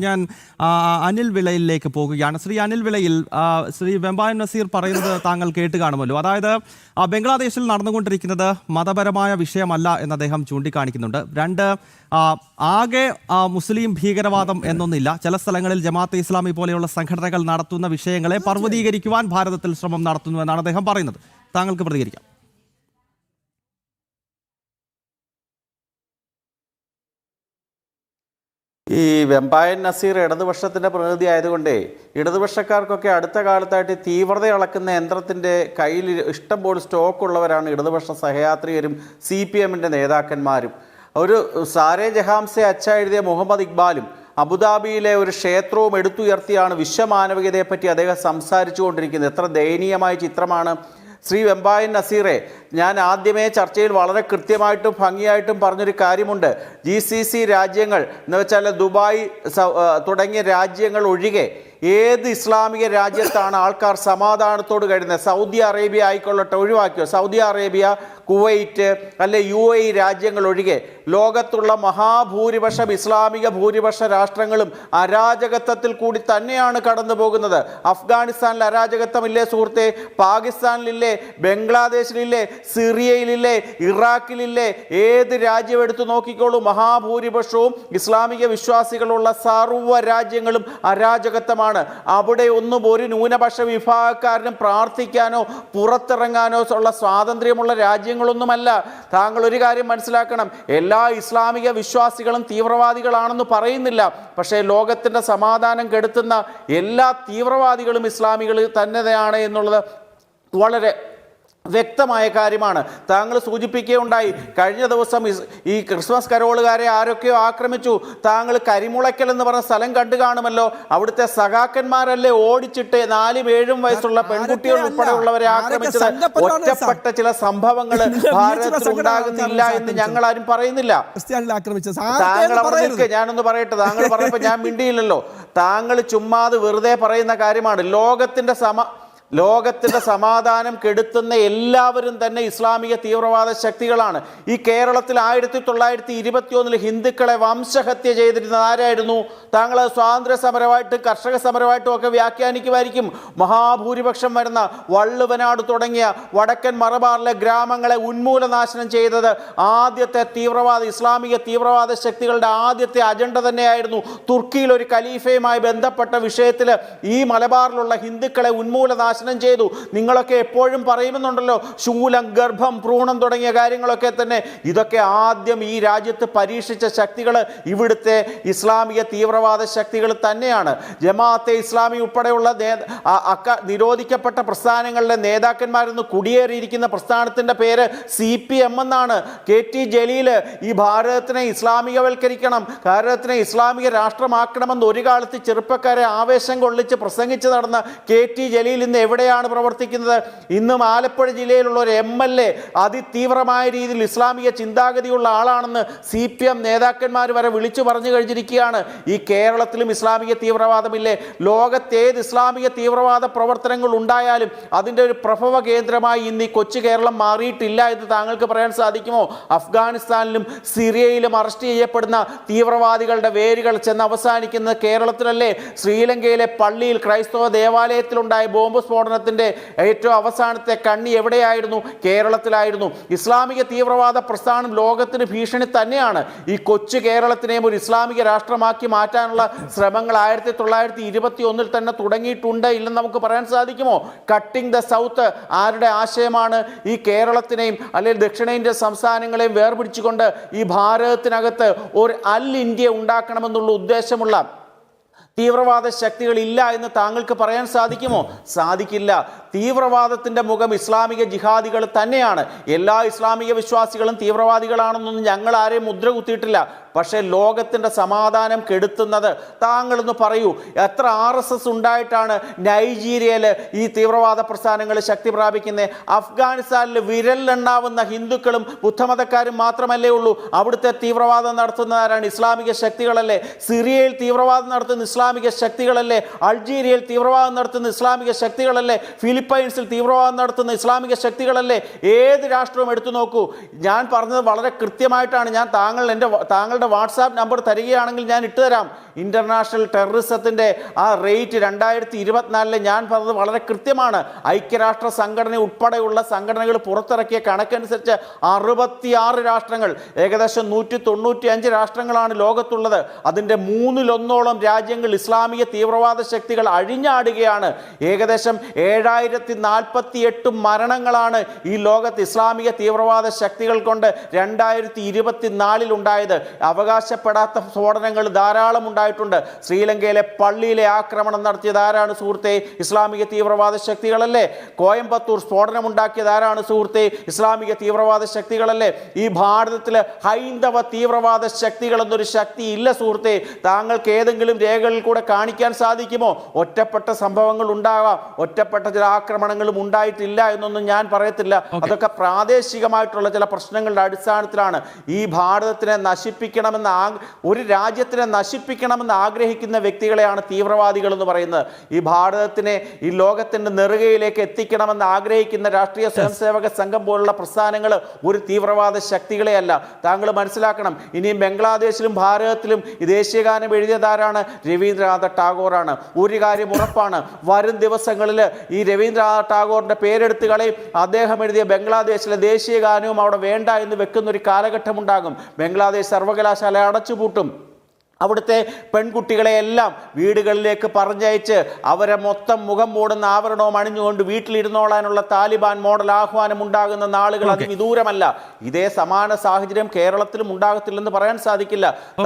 ഞാൻ അനിൽ വിളയിലേക്ക് പോകുകയാണ്. ശ്രീ അനിൽ വിളയിൽ, ശ്രീ വെമ്പായം നസീർ പറയുന്നത് താങ്കൾ കേട്ട് കാണുമല്ലോ. അതായത് ബംഗ്ലാദേശിൽ നടന്നുകൊണ്ടിരിക്കുന്നത് മതപരമായ വിഷയമല്ല എന്ന് അദ്ദേഹം ചൂണ്ടിക്കാണിക്കുന്നുണ്ട്. രണ്ട്, ആകെ മുസ്ലിം ഭീകരവാദം എന്നൊന്നില്ല. ചില സ്ഥലങ്ങളിൽ ജമാഅത്തെ ഇസ്ലാമി പോലെയുള്ള സംഘടനകൾ നടത്തുന്ന വിഷയങ്ങളെ പർവ്വതീകരിക്കുവാൻ ഭാരതത്തിൽ ശ്രമം നടത്തുന്നുവെന്നാണ് അദ്ദേഹം പറയുന്നത്. താങ്കൾക്ക് പ്രതികരിക്കാം. ഈ വെമ്പായൻ നസീർ ഇടതുപക്ഷത്തിൻ്റെ പ്രതിനിധി ആയതുകൊണ്ടേ ഇടതുപക്ഷക്കാർക്കൊക്കെ അടുത്ത കാലത്തായിട്ട് തീവ്രത അളക്കുന്ന യന്ത്രത്തിൻ്റെ കയ്യിൽ ഇഷ്ടംപോലെ സ്റ്റോക്കുള്ളവരാണ് ഇടതുപക്ഷ സഹയാത്രികരും CPM-ൻ്റെ നേതാക്കന്മാരും. ഒരു സാരേ ജഹാംസെ അച്ച എഴുതിയ മുഹമ്മദ് ഇക്ബാലും അബുദാബിയിലെ ഒരു ക്ഷേത്രവും എടുത്തുയർത്തിയാണ് വിശ്വമാനവികതയെപ്പറ്റി അദ്ദേഹം സംസാരിച്ചു കൊണ്ടിരിക്കുന്നത്. എത്ര ദയനീയമായ ചിത്രമാണ്. ശ്രീ വെമ്പായൻ നസീറെ, ഞാൻ ആദ്യമേ ചർച്ചയിൽ വളരെ കൃത്യമായിട്ടും ഭംഗിയായിട്ടും പറഞ്ഞൊരു കാര്യമുണ്ട്. GCC രാജ്യങ്ങൾ എന്ന് വെച്ചാൽ ദുബായ് തുടങ്ങിയ രാജ്യങ്ങൾ ഒഴികെ ഏത് ഇസ്ലാമിക രാജ്യത്താണ് ആൾക്കാർ സമാധാനത്തോട് കഴിയുന്നത്? സൗദി അറേബ്യ ആയിക്കൊള്ളട്ടെ, ഒഴിവാക്കിയോ. സൗദി അറേബ്യ, കുവൈറ്റ്, അല്ലെ UAE രാജ്യങ്ങൾ ഒഴികെ ലോകത്തുള്ള മഹാഭൂരിപക്ഷം ഇസ്ലാമിക ഭൂരിപക്ഷ രാഷ്ട്രങ്ങളും അരാജകത്വത്തിൽ കൂടി തന്നെയാണ് കടന്നു പോകുന്നത്. അഫ്ഗാനിസ്ഥാനിൽ അരാജകത്വമില്ലേ സുഹൃത്തെ? പാകിസ്ഥാനിലില്ലേ? ബംഗ്ലാദേശിലില്ലേ? സിറിയയിലില്ലേ? ഇറാഖിലില്ലേ? ഏത് രാജ്യം എടുത്തു നോക്കിക്കോളൂ, മഹാഭൂരിപക്ഷവും ഇസ്ലാമിക വിശ്വാസികളുള്ള സർവ്വ രാജ്യങ്ങളും അരാജകത്വമാണ്. അവിടെ ഒന്നും ഒരു ന്യൂനപക്ഷ വിഭാഗക്കാരനും പ്രാർത്ഥിക്കാനോ പുറത്തിറങ്ങാനോ ഉള്ള സ്വാതന്ത്ര്യമുള്ള രാജ്യങ്ങളൊന്നുമല്ല. താങ്കൾ ഒരു കാര്യം മനസ്സിലാക്കണം, എല്ലാ ഇസ്ലാമിക വിശ്വാസികളും തീവ്രവാദികളാണെന്ന് പറയുന്നില്ല. പക്ഷേ ലോകത്തിൻ്റെ സമാധാനം കെടുത്തുന്ന എല്ലാ തീവ്രവാദികളും ഇസ്ലാമികൾ തന്നെയാണ് എന്നുള്ളത് വളരെ വ്യക്തമായ കാര്യമാണ്. താങ്കൾ സൂചിപ്പിക്കുകയുണ്ടായി, കഴിഞ്ഞ ദിവസം ഈ ക്രിസ്മസ് കരോളുകാരെ ആരൊക്കെയോ ആക്രമിച്ചു. താങ്കൾ കരിമുളയ്ക്കൽ എന്ന് പറഞ്ഞ സ്ഥലം കണ്ടു കാണുമല്ലോ. അവിടുത്തെ സഖാക്കന്മാരല്ലേ ഓടിച്ചിട്ട് 4-7 വയസ്സുള്ള പെൺകുട്ടികൾ ഉൾപ്പെടെയുള്ളവരെ ആക്രമിച്ചത്? ഒറ്റപ്പെട്ട ചില സംഭവങ്ങൾ ഭാരതത്തിൽ ഉണ്ടാകുന്നില്ല എന്ന് ഞങ്ങൾ ആരും പറയുന്നില്ല. താങ്കൾ അവിടെ നിൽക്കുക, ഞാനൊന്ന് പറയട്ടെ. താങ്കൾ പറഞ്ഞപ്പോൾ ഞാൻ മിണ്ടിയില്ലല്ലോ. താങ്കൾ ചുമ്മാതെ വെറുതെ പറയുന്ന കാര്യമാണ്. ലോകത്തിൻ്റെ സമാധാനം കെടുത്തുന്ന എല്ലാവരും തന്നെ ഇസ്ലാമിക തീവ്രവാദ ശക്തികളാണ്. ഈ കേരളത്തിൽ 1921 ഹിന്ദുക്കളെ വംശഹത്യ ചെയ്തിരുന്നത് ആരായിരുന്നു? താങ്കൾ സ്വാതന്ത്ര്യ സമരമായിട്ട് കർഷക സമരമായിട്ടും ഒക്കെ വ്യാഖ്യാനിക്കുമായിരിക്കും. മഹാഭൂരിപക്ഷം വരുന്ന വള്ളുവനാട് തുടങ്ങിയ വടക്കൻ മലബാറിലെ ഗ്രാമങ്ങളെ ഉന്മൂലനാശനം ചെയ്തത് ആദ്യത്തെ ഇസ്ലാമിക തീവ്രവാദ ശക്തികളുടെ ആദ്യത്തെ അജണ്ട തന്നെയായിരുന്നു. തുർക്കിയിൽ ഒരു ഖലീഫയുമായി ബന്ധപ്പെട്ട വിഷയത്തിൽ ഈ മലബാറിലുള്ള ഹിന്ദുക്കളെ ഉന്മൂലനാശനം ചെയ്തു. നിങ്ങളൊക്കെ എപ്പോഴും പറയുമെന്നുണ്ടല്ലോ, ശൂലം, ഗർഭം, ഭ്രൂണം തുടങ്ങിയ കാര്യങ്ങളൊക്കെ തന്നെ. ഇതൊക്കെ ആദ്യം ഈ രാജ്യത്ത് പരീക്ഷിച്ച ശക്തികൾ ഇവിടുത്തെ ഇസ്ലാമിക തീവ്രവാദ ശക്തികൾ തന്നെയാണ്. ജമാഅത്തെ ഇസ്ലാമി ഉൾപ്പെടെയുള്ള നിരോധിക്കപ്പെട്ട പ്രസ്ഥാനങ്ങളുടെ നേതാക്കന്മാരെന്ന് കുടിയേറിയിരിക്കുന്ന പ്രസ്ഥാനത്തിൻ്റെ പേര് CPM എന്നാണ്. KT ജലീൽ ഈ ഭാരതത്തിനെ ഇസ്ലാമികവൽക്കരിക്കണം, ഭാരതത്തിനെ ഇസ്ലാമിക രാഷ്ട്രമാക്കണമെന്ന് ഒരു കാലത്ത് ചെറുപ്പക്കാരെ ആവേശം കൊള്ളിച്ച് പ്രസംഗിച്ച് നടന്ന KT ജലീൽ ഇന്ന് എവിടെയാണ് പ്രവർത്തിക്കുന്നത്? ഇന്നും ആലപ്പുഴ ജില്ലയിലുള്ള ഒരു MLA അതിതീവ്രമായ രീതിയിൽ ഇസ്ലാമിക ചിന്താഗതിയുള്ള ആളാണെന്ന് CPM നേതാക്കന്മാർ വരെ വിളിച്ചു പറഞ്ഞു കഴിഞ്ഞിരിക്കുകയാണ്. ഈ കേരളത്തിലും ഇസ്ലാമിക തീവ്രവാദമില്ലേ? ലോകത്തേത് ഇസ്ലാമിക തീവ്രവാദ പ്രവർത്തനങ്ങൾ ഉണ്ടായാലും അതിൻ്റെ ഒരു പ്രഭവ കേന്ദ്രമായി ഇന്ന് ഈ കൊച്ചു കേരളം മാറിയിട്ടില്ല എന്ന് താങ്കൾക്ക് പറയാൻ സാധിക്കുമോ? അഫ്ഗാനിസ്ഥാനിലും സിറിയയിലും അറസ്റ്റ് ചെയ്യപ്പെടുന്ന തീവ്രവാദികളുടെ വേരുകൾ ചെന്ന് അവസാനിക്കുന്നത് കേരളത്തിലല്ലേ? ശ്രീലങ്കയിലെ പള്ളിയിൽ ക്രൈസ്തവ ദേവാലയത്തിലുണ്ടായ ബോംബ് സ്ഫോടനത്തിൻ്റെ ഏറ്റവും അവസാനത്തെ കണ്ണി എവിടെയായിരുന്നു? കേരളത്തിലായിരുന്നു. ഇസ്ലാമിക തീവ്രവാദ പ്രസ്ഥാനം ലോകത്തിന് ഭീഷണി തന്നെയാണ്. ഈ കൊച്ചു കേരളത്തിനെയും ഒരു ഇസ്ലാമിക രാഷ്ട്രമാക്കി മാറ്റാനുള്ള ശ്രമങ്ങൾ 1921 തന്നെ തുടങ്ങിയിട്ടുണ്ട് ഇല്ലെന്ന് നമുക്ക് പറയാൻ സാധിക്കുമോ? കട്ടിംഗ് ദ സൗത്ത് ആരുടെ ആശയമാണ്? ഈ കേരളത്തിനെയും അല്ലെങ്കിൽ ദക്ഷിണേന്ത്യൻ സംസ്ഥാനങ്ങളെയും വേർപിടിച്ചുകൊണ്ട് ഈ ഭാരതത്തിനകത്ത് ഒരു ഇന്ത്യ ഉണ്ടാക്കണമെന്നുള്ള ഉദ്ദേശമുള്ള തീവ്രവാദ ശക്തികൾ ഇല്ല എന്ന് താങ്കൾക്ക് പറയാൻ സാധിക്കുമോ? സാധിക്കില്ല. തീവ്രവാദത്തിൻ്റെ മുഖം ഇസ്ലാമിക ജിഹാദികൾ തന്നെയാണ്. എല്ലാ ഇസ്ലാമിക വിശ്വാസികളും തീവ്രവാദികളാണെന്നൊന്നും ഞങ്ങൾ ആരെയും മുദ്ര കുത്തിയിട്ടില്ല. പക്ഷേ ലോകത്തിൻ്റെ സമാധാനം കെടുത്തുന്നത് താങ്കളൊന്ന് പറയൂ. എത്ര RSS ഉണ്ടായിട്ടാണ് നൈജീരിയയിൽ ഈ തീവ്രവാദ പ്രസ്ഥാനങ്ങൾ ശക്തി പ്രാപിക്കുന്നത്? അഫ്ഗാനിസ്ഥാനിൽ വിരലിലെണ്ണാവുന്ന ഹിന്ദുക്കളും ബുദ്ധമതക്കാരും മാത്രമല്ലേ ഉള്ളൂ? അവിടുത്തെ തീവ്രവാദം നടത്തുന്നവരാണ് ഇസ്ലാമിക ശക്തികളല്ലേ? സിറിയയിൽ തീവ്രവാദം നടത്തുന്ന ഇസ്ലാമിക ശക്തികളല്ലേ, അൾജീരിയയിൽ തീവ്രവാദം നടത്തുന്ന ഇസ്ലാമിക ശക്തികളല്ലേ, ഫിലിപ്പൈൻസിൽ തീവ്രവാദം നടത്തുന്ന ഇസ്ലാമിക ശക്തികളല്ലേ? ഏത് രാഷ്ട്രവും എടുത്തു നോക്കൂ. ഞാൻ പറഞ്ഞത് വളരെ കൃത്യമായിട്ടാണ്. ഞാൻ താങ്കളുടെ വാട്സാപ്പ് നമ്പർ തരികയാണെങ്കിൽ ഞാൻ ഇട്ടുതരാം. ഇന്റർനാഷണൽ ടെററിസത്തിന്റെ ആ റേറ്റ് 2024 ഞാൻ പറഞ്ഞത് വളരെ കൃത്യമാണ്. ഐക്യരാഷ്ട്ര സംഘടന ഉൾപ്പെടെയുള്ള സംഘടനകൾ പുറത്തിറക്കിയ കണക്കനുസരിച്ച് 66 രാഷ്ട്രങ്ങൾ, ഏകദേശം 195 രാഷ്ട്രങ്ങളാണ് ലോകത്തുള്ളത്. അതിൻ്റെ 1/3 രാജ്യങ്ങൾ ഇസ്ലാമിക തീവ്രവാദ ശക്തികൾ അഴിഞ്ഞാടുകയാണ്. ഏകദേശം 7048 മരണങ്ങളാണ് ഈ ലോകത്ത് ഇസ്ലാമിക തീവ്രവാദ ശക്തികൾ കൊണ്ട് 2024 ഉണ്ടായത്. അവകാശപ്പെടാത്ത സ്ഫോടനങ്ങൾ ധാരാളം ഉണ്ടായിട്ടുണ്ട്. ശ്രീലങ്കയിലെ പള്ളിയിലെ ആക്രമണം നടത്തിയത് ആരാണ് സുഹൃത്തെ? ഇസ്ലാമിക തീവ്രവാദ ശക്തികളല്ലേ. കോയമ്പത്തൂർ സ്ഫോടനം ഉണ്ടാക്കിയത് ആരാണ് സുഹൃത്തെ? ഇസ്ലാമിക തീവ്രവാദ ശക്തികളല്ലേ. ഈ ഭാരതത്തിൽ ഹൈന്ദവ തീവ്രവാദ ശക്തികൾ എന്നൊരു ശക്തി ഇല്ല സുഹൃത്തെ. താങ്കൾക്ക് ഏതെങ്കിലും രേഖകളിൽ കൂടെ കാണിക്കാൻ സാധിക്കുമോ? ഒറ്റപ്പെട്ട സംഭവങ്ങൾ ഉണ്ടാകാം, ഒറ്റപ്പെട്ട ചില ആക്രമണങ്ങളും ഉണ്ടായിട്ടില്ല എന്നൊന്നും ഞാൻ പറയത്തില്ല. അതൊക്കെ പ്രാദേശികമായിട്ടുള്ള ചില പ്രശ്നങ്ങളുടെ അടിസ്ഥാനത്തിലാണ്. ഈ ഭാരതത്തിനെ നശിപ്പിക്കണമെന്ന് ഒരു രാജ്യത്തിനെ നശിപ്പിക്കണമെന്ന് ആഗ്രഹിക്കുന്ന വ്യക്തികളെയാണ് തീവ്രവാദികൾ എന്ന് പറയുന്നത്. ഈ ഭാരതത്തിനെ ഈ ലോകത്തിന്റെ നെറുകയിലേക്ക് എത്തിക്കണമെന്ന് ആഗ്രഹിക്കുന്ന രാഷ്ട്രീയ സ്വയംസേവക സംഘം പോലുള്ള പ്രസ്ഥാനങ്ങൾ ഒരു തീവ്രവാദ ശക്തികളെയല്ല. താങ്കൾ മനസ്സിലാക്കണം. ഇനിയും ബംഗ്ലാദേശിലും ഭാരതത്തിലും ഈ ദേശീയഗാനം എഴുതിയതാരാണ്? രവീന്ദ്രനാഥ ടാഗോറാണ്. ഒരു കാര്യം ഉറപ്പാണ്, വരും ദിവസങ്ങളിൽ ഈ രവീന്ദ്രനാഥ ടാഗോറിന്റെ പേരെടുത്ത് കളയും. അദ്ദേഹം എഴുതിയ ബംഗ്ലാദേശിലെ ദേശീയ ഗാനവും അവിടെ വേണ്ട എന്ന് വെക്കുന്ന ഒരു കാലഘട്ടം ഉണ്ടാകും. ബംഗ്ലാദേശ് സർവകലാശാല അടച്ചുപൂട്ടും. അവിടുത്തെ പെൺകുട്ടികളെയെല്ലാം വീടുകളിലേക്ക് പറഞ്ഞയച്ച് അവരെ മൊത്തം മുഖം മൂടുന്ന ആവരണവും അണിഞ്ഞുകൊണ്ട് വീട്ടിലിരുന്നോളാനുള്ള താലിബാൻ മോഡൽ ആഹ്വാനം ഉണ്ടാകുന്ന നാളുകൾ അതിവിദൂരമല്ല. ഇതേ സമാന സാഹചര്യം കേരളത്തിലും ഉണ്ടാകത്തില്ലെന്ന് പറയാൻ സാധിക്കില്ല.